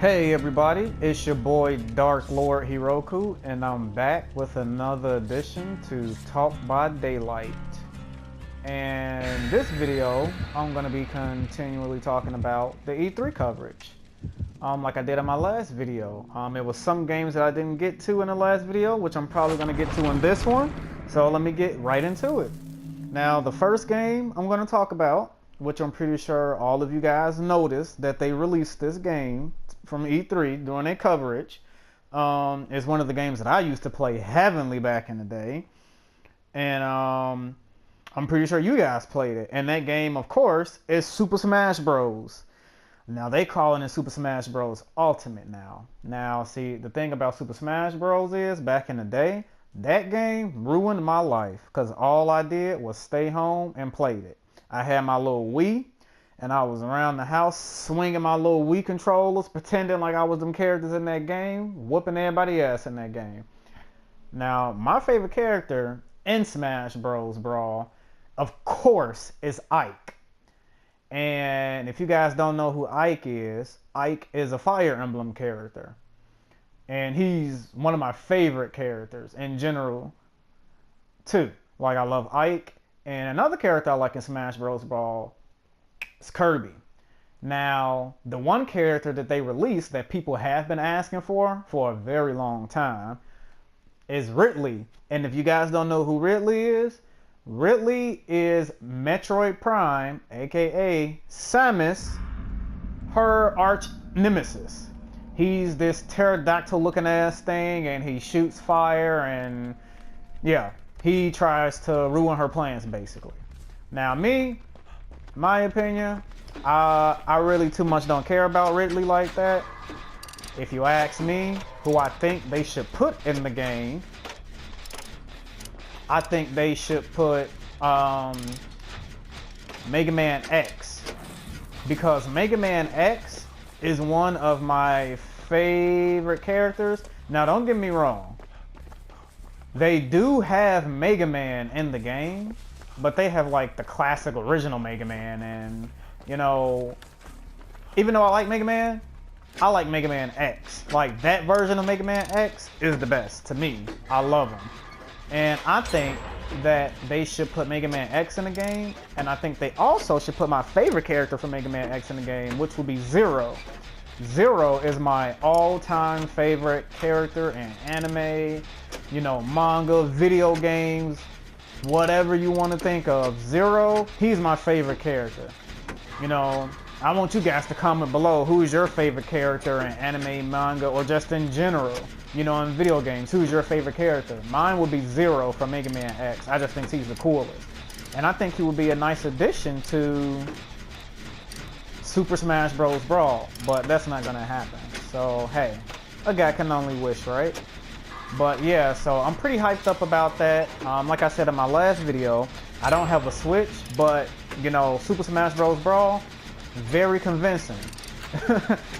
Hey everybody, it's your boy Dark Lord Hiroku, and I'm back with another edition to Talk by Daylight. And this video, I'm going to be continually talking about the E3 coverage. Like I did in my last video. It was some games that I didn't get to in the last video, which I'm probably going to get to in this one. So let me get right into it. Now, the first game I'm going to talk about, which I'm pretty sure all of you guys noticed that they released this game from E3 during their coverage, is one of the games that I used to play heavily back in the day. And I'm pretty sure you guys played it. And that game, of course, is Super Smash Bros. Now, they calling it Super Smash Bros. Ultimate now. Now, see, the thing about Super Smash Bros. Is, back in the day, that game ruined my life. Because all I did was stay home and played it. I had my little Wii, and I was around the house swinging my little Wii controllers, pretending like I was them characters in that game, whooping everybody's ass in that game. Now, my favorite character in Smash Bros. Brawl, of course, is Ike. And if you guys don't know who Ike is a Fire Emblem character. And he's one of my favorite characters in general, too. Like, I love Ike. And another character I like in Smash Bros. Brawl is Kirby. Now, the one character that they released that people have been asking for a very long time is Ridley. And if you guys don't know who Ridley is Metroid Prime, aka Samus, her arch nemesis. He's this pterodactyl looking ass thing, and he shoots fire, and yeah, he tries to ruin her plans basically. Now me, my opinion, I really too much don't care about Ridley like that. If you ask me who I think they should put in the game, I think they should put Mega Man X, because Mega Man X is one of my favorite characters. Now, don't get me wrong, they do have Mega Man in the game, but they have like the classic original Mega Man, and you know, even though I like Mega Man, I like Mega Man X. Like, that version of Mega Man X is the best to me. I love him. And I think that they should put Mega Man X in the game, and I think they also should put my favorite character from Mega Man X in the game, which would be Zero. Zero is my all-time favorite character in anime, you know, manga, video games, whatever you want to think of. Zero, he's my favorite character. You know, I want you guys to comment below who's your favorite character in anime, manga, or just in general. You know, in video games, who's your favorite character? Mine would be Zero from Mega Man X. I just think he's the coolest. And I think he would be a nice addition to Super Smash Bros. Brawl, but that's not gonna happen. So, hey, a guy can only wish, right? But yeah, so I'm pretty hyped up about that. Like I said in my last video, I don't have a Switch, but, you know, Super Smash Bros. Brawl, very convincing.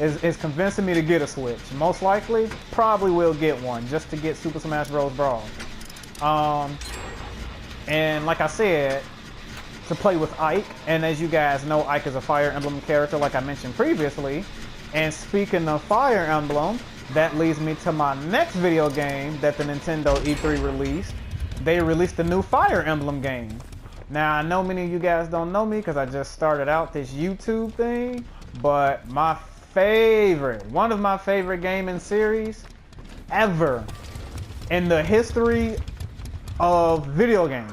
It's convincing me to get a Switch. Most likely, probably will get one just to get Super Smash Bros. Brawl. And like I said, to play with Ike, and as you guys know, Ike is a Fire Emblem character like I mentioned previously. And speaking of Fire Emblem, that leads me to my next video game that the Nintendo E3 released. They released a new Fire Emblem game. Now, I know many of you guys don't know me because I just started out this YouTube thing, but my favorite, one of my favorite gaming series ever in the history of video games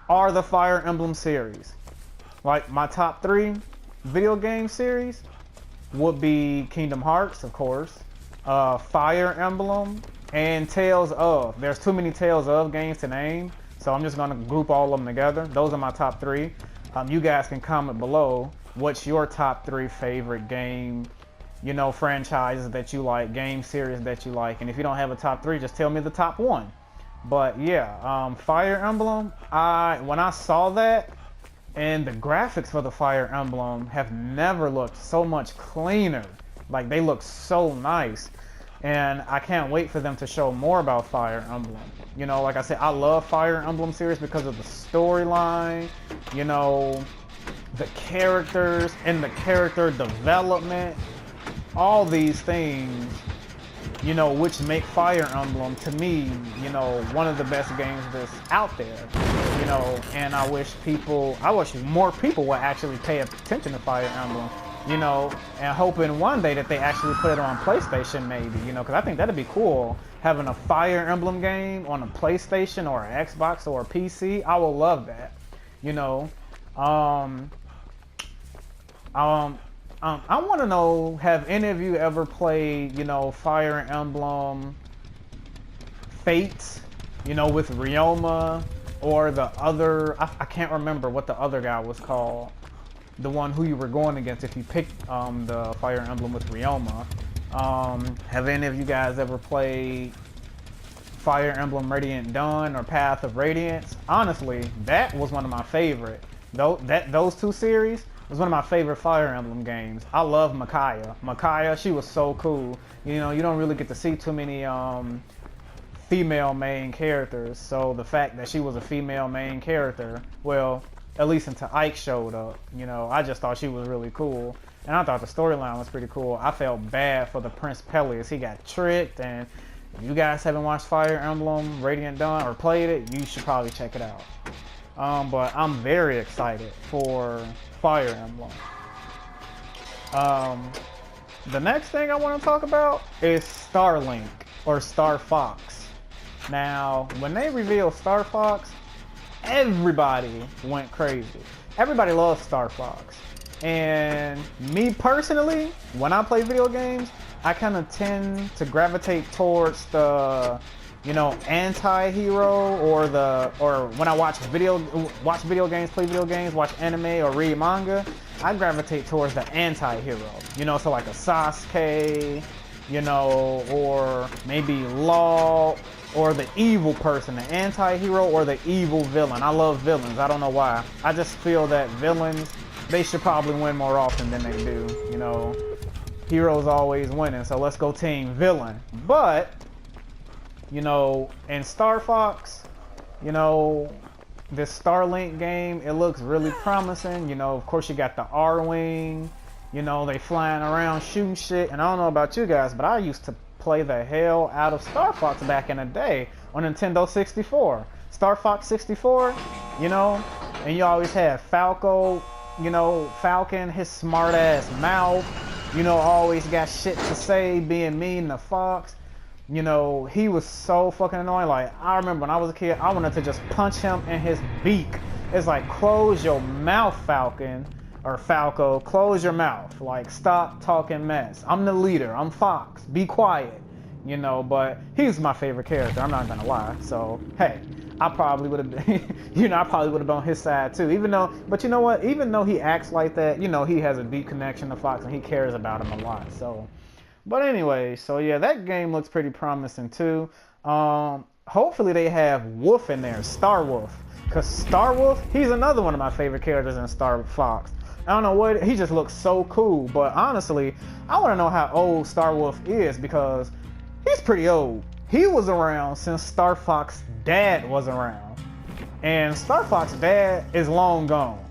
are the Fire Emblem series. Like, my top 3 video game series would be Kingdom Hearts, of course, Fire Emblem, and Tales of. There's too many Tales of games to name, so I'm just gonna group all of them together. Those are my top 3. You guys can comment below what's your top 3 favorite game, you know, franchises that you like, game series that you like. And if you don't have a top 3, just tell me the top 1. But yeah, Fire Emblem, when I saw that, and the graphics for the Fire Emblem have never looked so much cleaner. Like, they look so nice. And I can't wait for them to show more about Fire Emblem. You know, like I said, I love Fire Emblem series because of the storyline, you know, the characters and the character development. all these things, you know, which make Fire Emblem, to me, you know, one of the best games that's out there, you know, and I wish more people would actually pay attention to Fire Emblem, you know, and hoping one day that they actually put it on PlayStation maybe, you know, because I think that'd be cool, having a Fire Emblem game on a PlayStation or an Xbox or a PC. I would love that, you know. I want to know, have any of you ever played, you know, Fire Emblem Fates, you know, with Ryoma, or the other, I can't remember what the other guy was called, the one who you were going against if you picked the Fire Emblem with Ryoma. Have any of you guys ever played Fire Emblem Radiant Dawn or Path of Radiance? Honestly, that was one of my favorite. Those two series was one of my favorite Fire Emblem games. I love Micaiah. Micaiah, she was so cool. You know, you don't really get to see too many female main characters. So the fact that she was a female main character, well, at least until Ike showed up, you know, I just thought she was really cool. And I thought the storyline was pretty cool. I felt bad for the Prince Peleus. He got tricked, and if you guys haven't watched Fire Emblem Radiant Dawn or played it, you should probably check it out. But I'm very excited for Fire Emblem. The next thing I want to talk about is Starlink or Star Fox. Now, when they revealed Star Fox, everybody went crazy. Everybody loves Star Fox. And me personally, when I play video games, I kind of tend to gravitate towards the, you know, anti-hero, or when I watch video games, play video games, watch anime or read manga, I gravitate towards the anti-hero. You know, so like a Sasuke, you know, or maybe Law, or the evil person, the anti-hero or the evil villain. I love villains. I don't know why. I just feel that villains, they should probably win more often than they do. You know, heroes always winning, so let's go team villain. But, you know, in Star Fox, you know, this Starlink game, it looks really promising. You know, of course you got the R-Wing, you know, they flying around shooting shit. And I don't know about you guys, but I used to play the hell out of Star Fox back in the day on Nintendo 64. Star Fox 64, you know, and you always had Falco, you know, Falcon, his smart ass mouth, you know, always got shit to say, being mean to Fox. You know, he was so fucking annoying. Like, I remember when I was a kid, I wanted to just punch him in his beak. It's like, close your mouth, Falcon, or Falco, close your mouth. Like, stop talking mess. I'm the leader. I'm Fox. Be quiet. You know, but he's my favorite character. I'm not gonna lie. So, hey, I probably would have been, you know, I probably would have been on his side too. Even though, but you know what? Even though he acts like that, you know, he has a deep connection to Fox and he cares about him a lot. So, but anyway, so yeah, that game looks pretty promising too. Hopefully they have Wolf in there, Star Wolf. Because Star Wolf, he's another one of my favorite characters in Star Fox. I don't know what, he just looks so cool. But honestly, I want to know how old Star Wolf is, because he's pretty old. He was around since Star Fox's dad was around. And Star Fox's dad is long gone.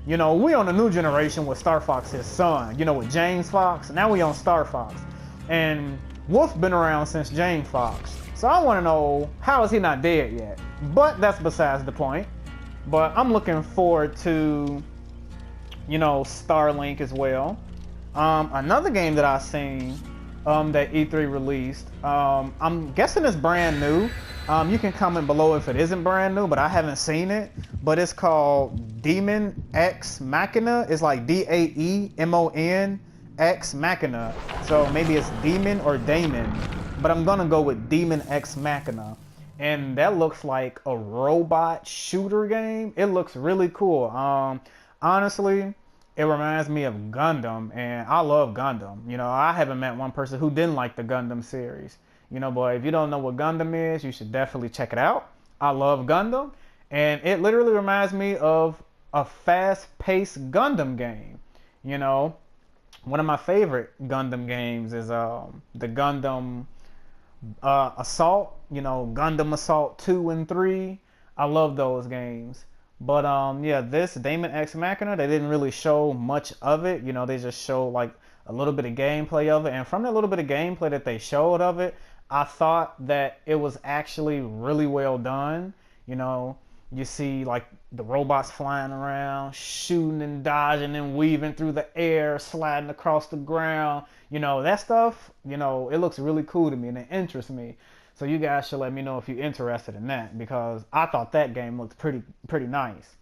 You know, we on the new generation with Star Fox, his son. You know, with James Fox. Now we on Star Fox. And Wolf's been around since James Fox. So I want to know, how is he not dead yet? But that's besides the point. But I'm looking forward to, you know, Starlink as well. Another game that I've seen that E3 released, I'm guessing it's brand new. You can comment below if it isn't brand new, but I haven't seen it. But it's called Demon X Machina. It's like Daemon X Machina. So maybe it's Demon or Damon, but I'm gonna go with Demon X Machina. And that looks like a robot shooter game. It looks really cool. Honestly, it reminds me of Gundam, and I love Gundam. You know, I haven't met one person who didn't like the Gundam series. You know, but if you don't know what Gundam is, you should definitely check it out. I love Gundam, and it literally reminds me of a fast-paced Gundam game. You know, one of my favorite Gundam games is the Gundam Assault. You know, Gundam Assault 2 and 3. I love those games. But yeah, this Damon X Machina, they didn't really show much of it. You know, they just show like a little bit of gameplay of it. And from that little bit of gameplay that they showed of it, I thought that it was actually really well done. You know, you see like the robots flying around, shooting and dodging and weaving through the air, sliding across the ground. You know, that stuff, you know, it looks really cool to me and it interests me. So you guys should let me know if you're interested in that, because I thought that game looked pretty nice.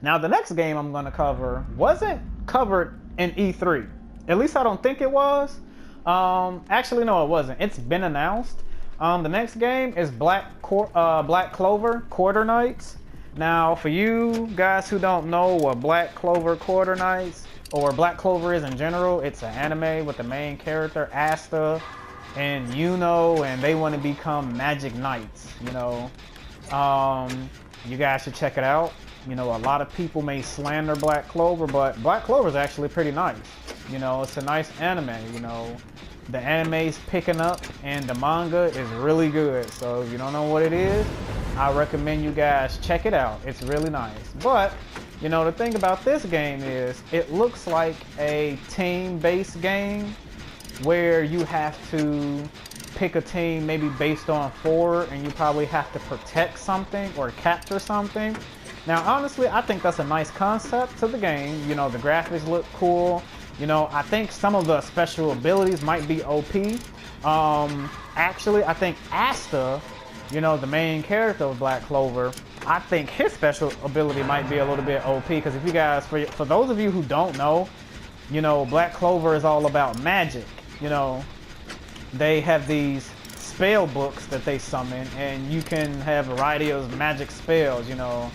Now the next game I'm going to cover wasn't covered in E3. At least I don't think it was. Actually, no, it wasn't. It's been announced. The next game is Black Clover Quarter Nights. Now, for you guys who don't know what Black Clover Quarter Nights or Black Clover is in general, it's an anime with the main character Asta and Yuno, and they want to become magic knights. You know, you guys should check it out. You know, a lot of people may slander Black Clover, but Black Clover is actually pretty nice. You know, it's a nice anime. You know, the anime's picking up and the manga is really good. So if you don't know what it is, I recommend you guys check it out. It's really nice. But you know, the thing about this game is it looks like a team-based game where you have to pick a team maybe based on 4, and you probably have to protect something or capture something. Now, honestly, I think that's a nice concept to the game. You know, the graphics look cool. You know, I think some of the special abilities might be OP. Actually, I think Asta, you know, the main character of Black Clover, I think his special ability might be a little bit OP, because if you guys, for those of you who don't know, you know, Black Clover is all about magic. You know, they have these spell books that they summon, and you can have a variety of magic spells. You know,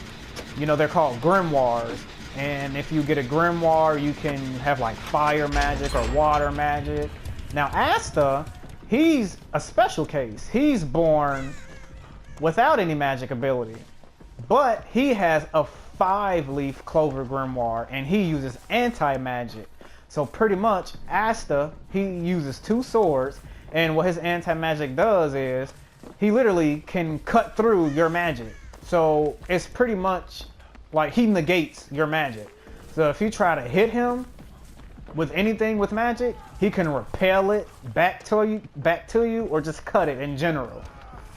they're called grimoires. And if you get a grimoire, you can have like fire magic or water magic. Now Asta, he's a special case. He's born without any magic ability, but he has a 5-leaf clover grimoire, and he uses anti-magic. So pretty much Asta, he uses 2 swords, and what his anti-magic does is he literally can cut through your magic. So it's pretty much like he negates your magic. So if you try to hit him with anything with magic, he can repel it back to you, or just cut it in general.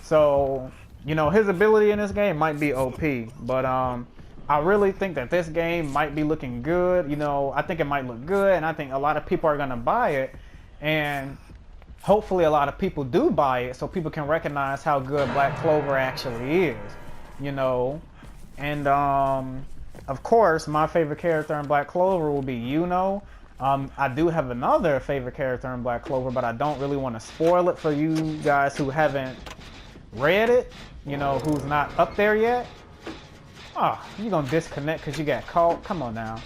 So, you know, his ability in this game might be OP, but I really think that this game might be looking good. You know, I think it might look good, and I think a lot of people are gonna buy it, and hopefully a lot of people do buy it so people can recognize how good Black Clover actually is. You know, and of course my favorite character in Black Clover will be Yuno. I do have another favorite character in Black Clover, but I don't really want to spoil it for you guys who haven't read it, you know, who's not up there yet. Oh, you're gonna disconnect because you got caught? Come on now.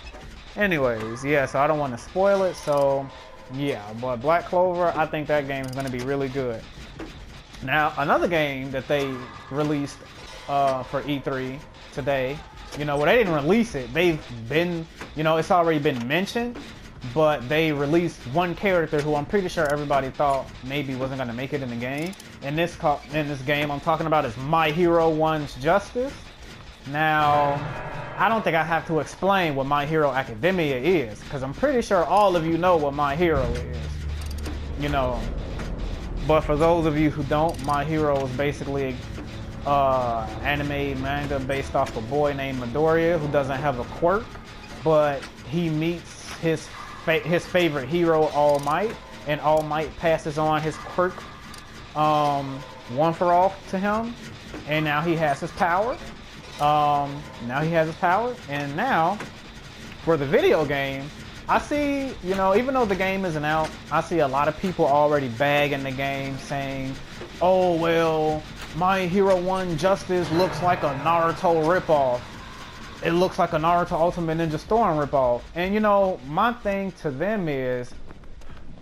Anyways, yeah, so I don't want to spoil it, so yeah, but Black Clover, I think that game is going to be really good. Now, another game that they released for E3 today, you know, well, they didn't release it. They've been, you know, it's already been mentioned, but they released one character who I'm pretty sure everybody thought maybe wasn't going to make it in the game. And in this game I'm talking about is My Hero 1's Justice. Now, I don't think I have to explain what My Hero Academia is, because I'm pretty sure all of you know what My Hero is, you know. But for those of you who don't, My Hero is basically anime manga based off a boy named Midoriya who doesn't have a quirk, but he meets his favorite hero, All Might, and All Might passes on his quirk one for all to him, and now he has his power. And now for the video game, I see, you know, even though the game isn't out, I see a lot of people already bagging the game, saying, oh, well, My Hero 1 Justice looks like a Naruto ripoff. It looks like a Naruto Ultimate Ninja Storm ripoff. And, you know, my thing to them is,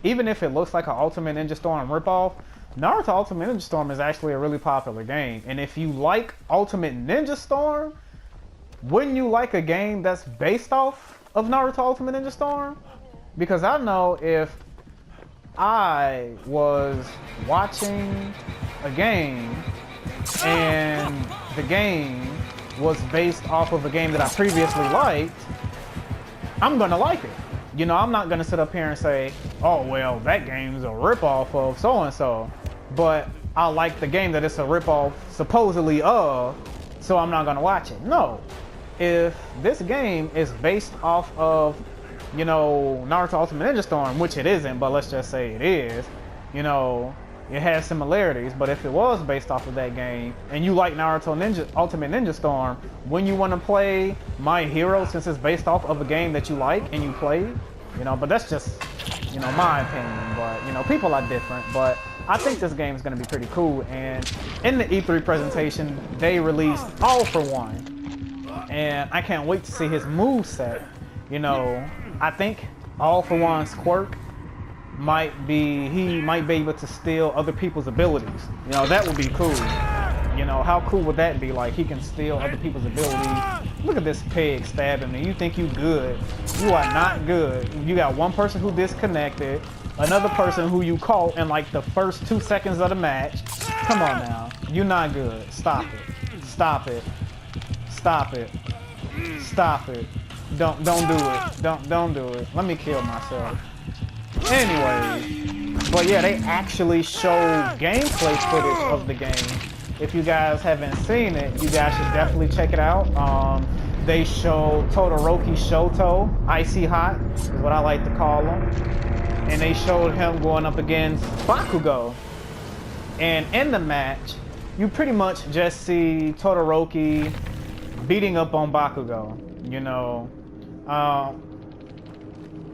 even if it looks like an Ultimate Ninja Storm ripoff, Naruto Ultimate Ninja Storm is actually a really popular game. And if you like Ultimate Ninja Storm, wouldn't you like a game that's based off of Naruto Ultimate Ninja Storm? Because I know if I was watching a game and the game was based off of a game that I previously liked, I'm gonna like it. You know, I'm not gonna sit up here and say, oh, well, that game's a ripoff of so-and-so. But I like the game that it's a ripoff supposedly of, so I'm not gonna watch it. No. If this game is based off of, you know, Naruto Ultimate Ninja Storm, which it isn't, but let's just say it is, you know, it has similarities. But if it was based off of that game, and you like Naruto Ultimate Ninja Storm, when you want to play My Hero, since it's based off of a game that you like and you played, you know, but that's just, you know, my opinion. But, you know, people are different. But I think this game is going to be pretty cool. And in the E3 presentation, they released All For One. And I can't wait to see his moveset. You know, I think All For One's quirk he might be able to steal other people's abilities. You know, that would be cool. You know, how cool would that be? Like, he can steal other people's abilities. Look at this pig stabbing me. You think you good. You are not good. You got one person who disconnected, another person who you caught in like the first 2 seconds of the match. Come on now. You're not good. Stop it. Stop it. Stop it. Stop it. Don't do it. Don't do it. Let me kill myself. Anyway, but yeah, they actually showed gameplay footage of the game. If you guys haven't seen it, you guys should definitely check it out. They showed Todoroki Shoto, Icy Hot is what I like to call him. And they showed him going up against Bakugo. And in the match, you pretty much just see Todoroki beating up on Bakugo. You know,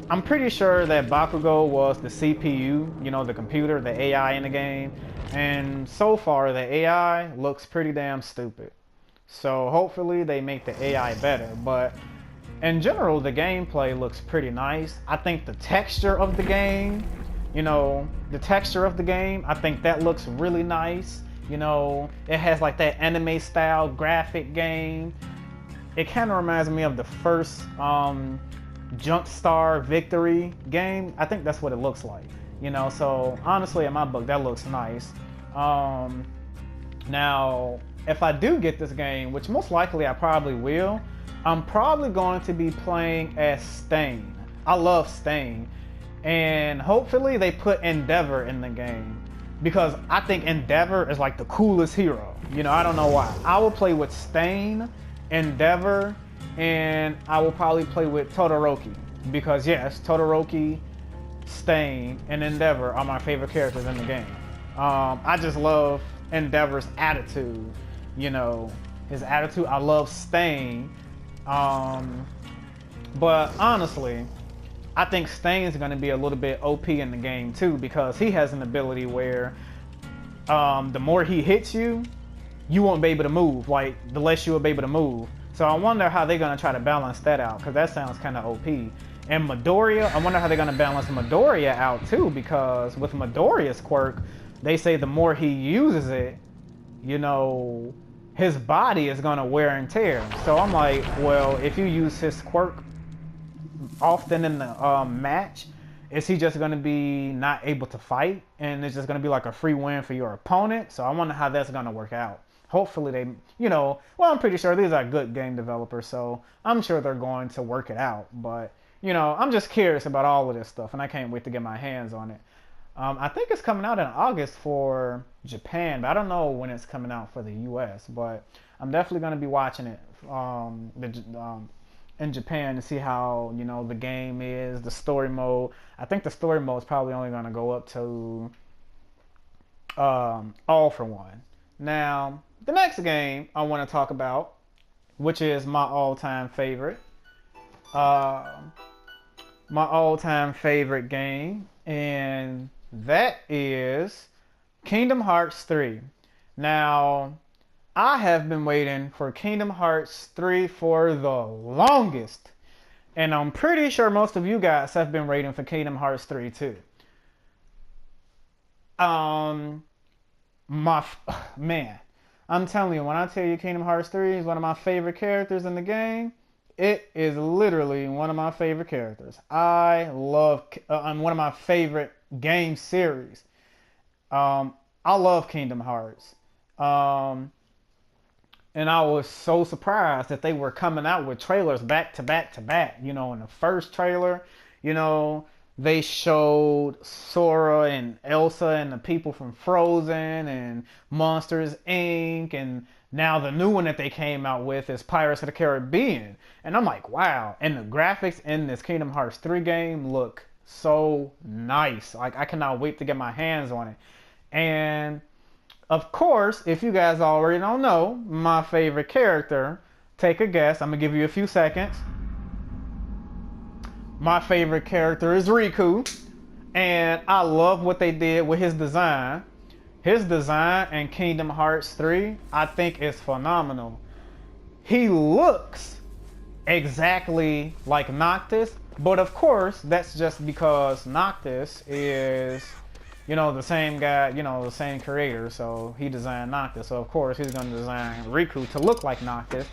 I'm pretty sure that Bakugo was the CPU, you know, the computer, the AI in the game. And so far, the AI looks pretty damn stupid. So hopefully they make the AI better. But in general, the gameplay looks pretty nice. I think the texture of the game, you know, I think that looks really nice. You know, it has like that anime style graphic game. It kind of reminds me of the first Jump-Star Victory game. I think that's what it looks like, you know. So honestly, in my book, that looks nice. Now, if I do get this game, which most likely I probably will, I'm probably going to be playing as Stain. I love Stain, and hopefully they put Endeavor in the game, because I think Endeavor is like the coolest hero. You know, I don't know why. I will play with Stain, Endeavor, and I will probably play with Todoroki, because yes, Todoroki, Stain, and Endeavor are my favorite characters in the game. I just love Endeavor's attitude, you know, his attitude. I love Stain, but honestly, I think Stain is going to be a little bit OP in the game too, because he has an ability where the more he hits you, you won't be able to move, like the less you will be able to move. So I wonder how they're going to try to balance that out, because that sounds kind of OP. And Midoriya, I wonder how they're going to balance Midoriya out too, because with Midoriya's quirk, they say the more he uses it, you know, his body is going to wear and tear. So I'm like, well, if you use his quirk often in the match, is he just going to be not able to fight? And it's just going to be like a free win for your opponent? So I wonder how that's going to work out. Hopefully they, you know, well, I'm pretty sure these are good game developers, so I'm sure they're going to work it out. But, you know, I'm just curious about all of this stuff, and I can't wait to get my hands on it. I think it's coming out in August for Japan, but I don't know when it's coming out for the US. But I'm definitely going to be watching it in Japan to see how, you know, the game is, the story mode. I think the story mode is probably only going to go up to All For One. Now, the next game I want to talk about, which is my all-time favorite, game, and that is Kingdom Hearts 3. Now, I have been waiting for Kingdom Hearts 3 for the longest, and I'm pretty sure most of you guys have been waiting for Kingdom Hearts 3 too. Man, I'm telling you, when I tell you Kingdom Hearts 3 is one of my favorite characters in the game, it is literally one of my favorite characters. I love, one of my favorite game series. I love Kingdom Hearts. And I was so surprised that they were coming out with trailers back to back to back. You know, in the first trailer, you know, they showed Sora and Elsa and the people from Frozen and Monsters Inc. And now the new one that they came out with is Pirates of the Caribbean. And I'm like, wow. And the graphics in this Kingdom Hearts 3 game look so nice. Like, I cannot wait to get my hands on it. And of course, if you guys already don't know, my favorite character, take a guess. I'm going to give you a few seconds. My favorite character is Riku. And I love what they did with his design. His design in Kingdom Hearts 3, I think is phenomenal. He looks exactly like Noctis. But of course, that's just because Noctis is, you know, the same guy, you know, the same creator, so he designed Noctis. So of course he's gonna design Riku to look like Noctis.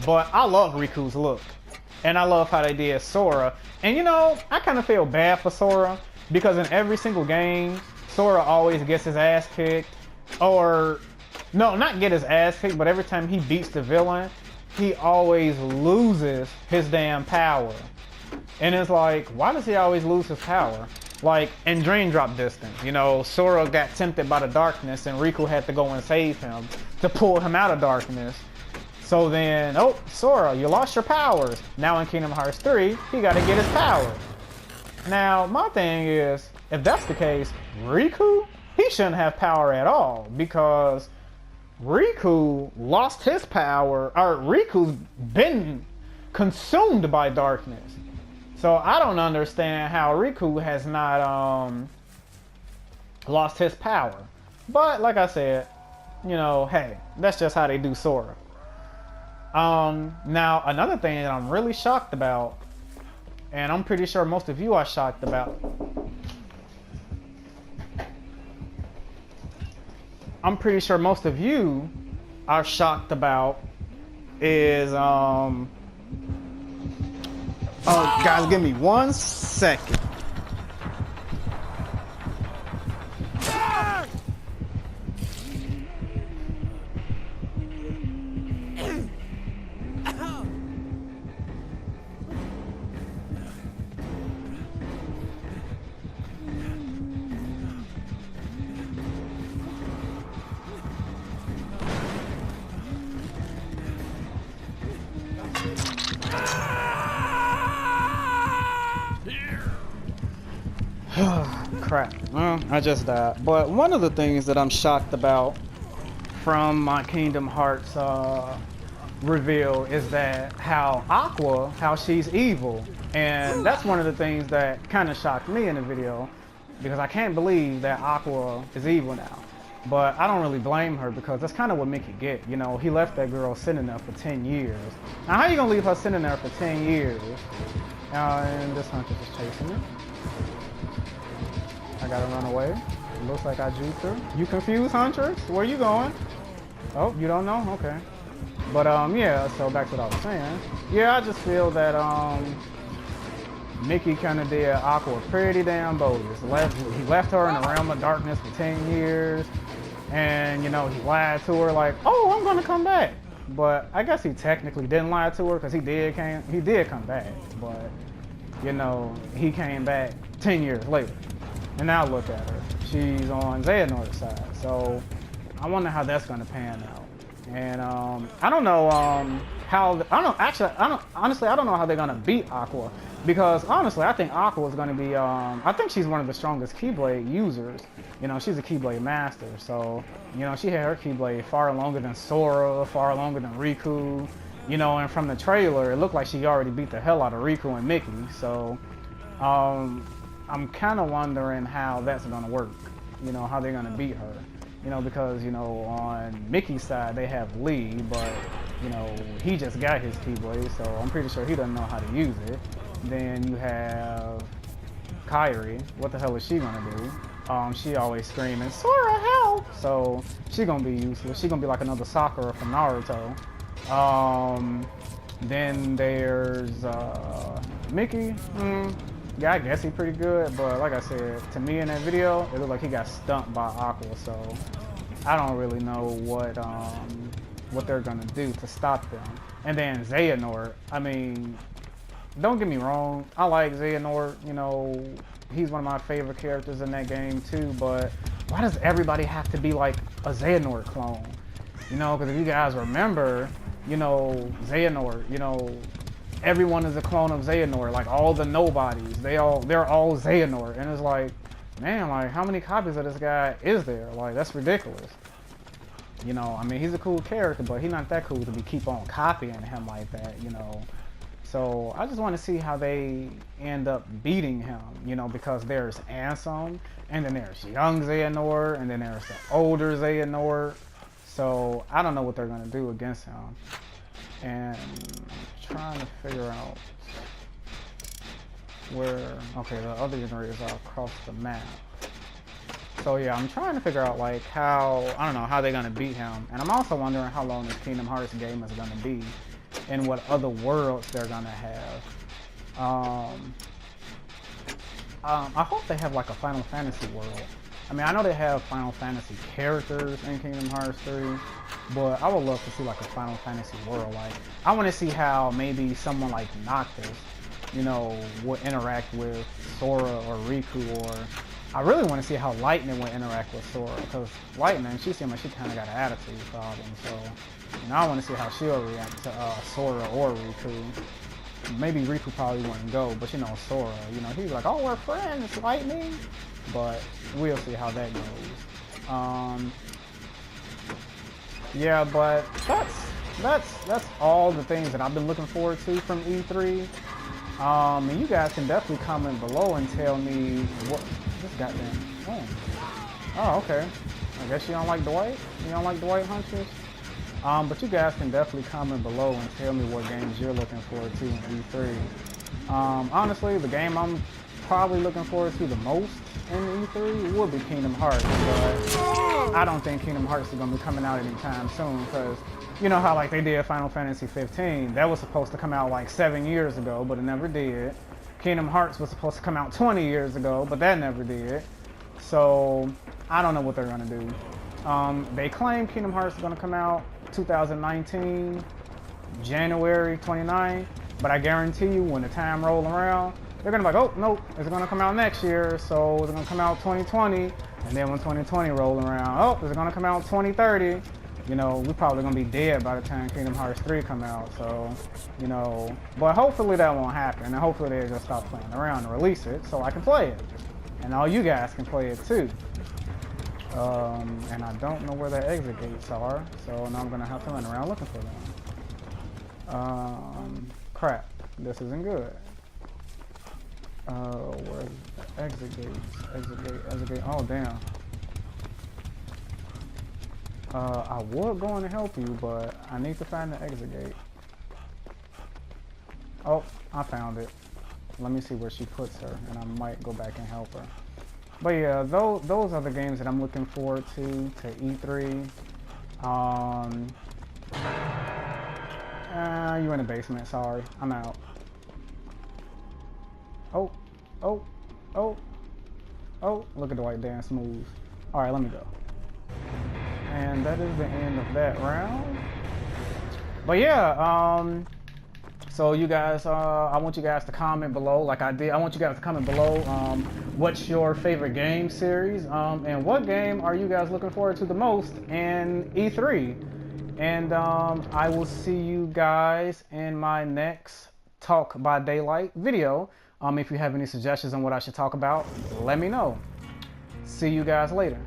But I love Riku's look. And I love how they did Sora. And you know, I kind of feel bad for Sora because in every single game, Sora always gets his ass kicked. Or, no, not get his ass kicked, but every time he beats the villain, he always loses his damn power. And it's like, why does he always lose his power? Like, in Dream Drop Distance, you know, Sora got tempted by the darkness and Riku had to go and save him to pull him out of darkness. So then, oh, Sora, you lost your powers. Now in Kingdom Hearts 3, he got to get his power. Now, my thing is, if that's the case, Riku, he shouldn't have power at all because Riku lost his power, or Riku's been consumed by darkness. So I don't understand how Riku has not lost his power. But like I said, you know, hey, that's just how they do Sora. Now another thing that I'm really shocked about, and I'm pretty sure most of you are shocked about. I'm pretty sure most of you are shocked about is oh, guys, give me 1 second. Crap. Well, I just died. But one of the things that I'm shocked about from my Kingdom Hearts reveal is that how she's evil. And that's one of the things that kind of shocked me in the video because I can't believe that Aqua is evil now. But I don't really blame her because that's kind of what Mickey get. You know, he left that girl sitting there for 10 years. Now, how you gonna leave her sitting there for 10 years? And this hunter is chasing me. I gotta run away. It looks like I juked her. You confused, Huntress? Where you going? Oh, you don't know? Okay. But yeah, so back to what I was saying. Yeah, I just feel that Mickey kind of did Aqua pretty damn bogus. He left her in the realm of darkness for 10 years. And, you know, he lied to her like, oh, I'm gonna come back. But I guess he technically didn't lie to her because he did come back. But, you know, he came back 10 years later. And now look at her. She's on Xehanort's side. So I wonder how that's going to pan out. And I don't know honestly, I don't know how they're going to beat Aqua. Because honestly, I think Aqua is going to be, I think she's one of the strongest Keyblade users. You know, she's a Keyblade master. So, you know, she had her Keyblade far longer than Sora, far longer than Riku. You know, and from the trailer, it looked like she already beat the hell out of Riku and Mickey. So, I'm kind of wondering how that's going to work, you know, how they're going to beat her, you know, because, you know, on Mickey's side, they have Lee, but, you know, he just got his Keyblade, so I'm pretty sure he doesn't know how to use it. Then you have Kairi. What the hell is she going to do? She always screaming, Sora, help! So she's going to be useless. She's going to be like another Sakura from Naruto. Then there's Mickey. Yeah, I guess he's pretty good, but like I said, to me in that video, it looked like he got stumped by Aqua, so I don't really know what what they're gonna do to stop them. And then Xehanort, I mean, don't get me wrong, I like Xehanort, you know, he's one of my favorite characters in that game too, but why does everybody have to be like a Xehanort clone? You know, because if you guys remember, you know, Xehanort, you know, everyone is a clone of Xehanort, like all the nobodies, they're all Xehanort, and it's like, man, like how many copies of this guy is there? Like that's ridiculous. You know, I mean, he's a cool character, but he's not that cool to be keep on copying him like that, you know. So I just want to see how they end up beating him, you know, because there's Ansem, and then there's young Xehanort, and then there's the older Xehanort. So I don't know what they're gonna do against him, and I'm trying to figure out where. Okay, the other areas are across the map. So yeah, I'm trying to figure out like how, I don't know, how they're gonna beat him, and I'm also wondering how long this Kingdom Hearts game is gonna be, and what other worlds they're gonna have. I hope they have like a Final Fantasy world. I mean, I know they have Final Fantasy characters in Kingdom Hearts 3, but I would love to see like a Final Fantasy world. Like, I want to see how maybe someone like Noctis, you know, would interact with Sora or Riku, or I really want to see how Lightning would interact with Sora, because Lightning, she seems like she kind of got an attitude problem, so, you know, I want to see how she'll react to Sora or Riku. Maybe Riku probably wouldn't go, but you know, Sora, you know, he's like, oh, we're friends, Lightning, but we'll see how that goes. Yeah, but that's all the things that I've been looking forward to from E3. And you guys can definitely comment below and tell me what this goddamn. Oh, okay. I guess you don't like Dwight. You don't like Dwight Huntress. But you guys can definitely comment below and tell me what games you're looking forward to in E3. Honestly, the game I'm probably looking forward to the most in E3 would be Kingdom Hearts, but I don't think Kingdom Hearts is going to be coming out anytime soon, because you know how like they did Final Fantasy 15. That was supposed to come out like 7 years ago, but it never did. Kingdom Hearts was supposed to come out 20 years ago, but that never did. So I don't know what they're going to do. They claim Kingdom Hearts is going to come out 2019, January 29th, but I guarantee you when the time rolls around, they're gonna be like, oh, nope, it's gonna come out next year, so it's gonna come out 2020, and then when 2020 rolls around, oh, it's gonna come out 2030, you know, we're probably gonna be dead by the time Kingdom Hearts 3 come out, so, you know, but hopefully that won't happen, and hopefully they just stop playing around and release it so I can play it, and all you guys can play it too. And I don't know where the exit gates are, so now I'm gonna have to run around looking for them. Crap, this isn't good. Where's the exit gates? Exit gate, oh damn. I would go in to help you, but I need to find the exit gate. Oh, I found it. Let me see where she puts her, and I might go back and help her. But yeah, those are the games that I'm looking forward to E3. You in the basement, sorry. I'm out. Oh, look at Dwight dance moves. Alright, let me go. And that is the end of that round. But yeah, so you guys, I want you guys to comment below, like I did. I want you guys to comment below what's your favorite game series, and what game are you guys looking forward to the most in E3. And I will see you guys in my next Talk by Daylight video. If you have any suggestions on what I should talk about, let me know. See you guys later.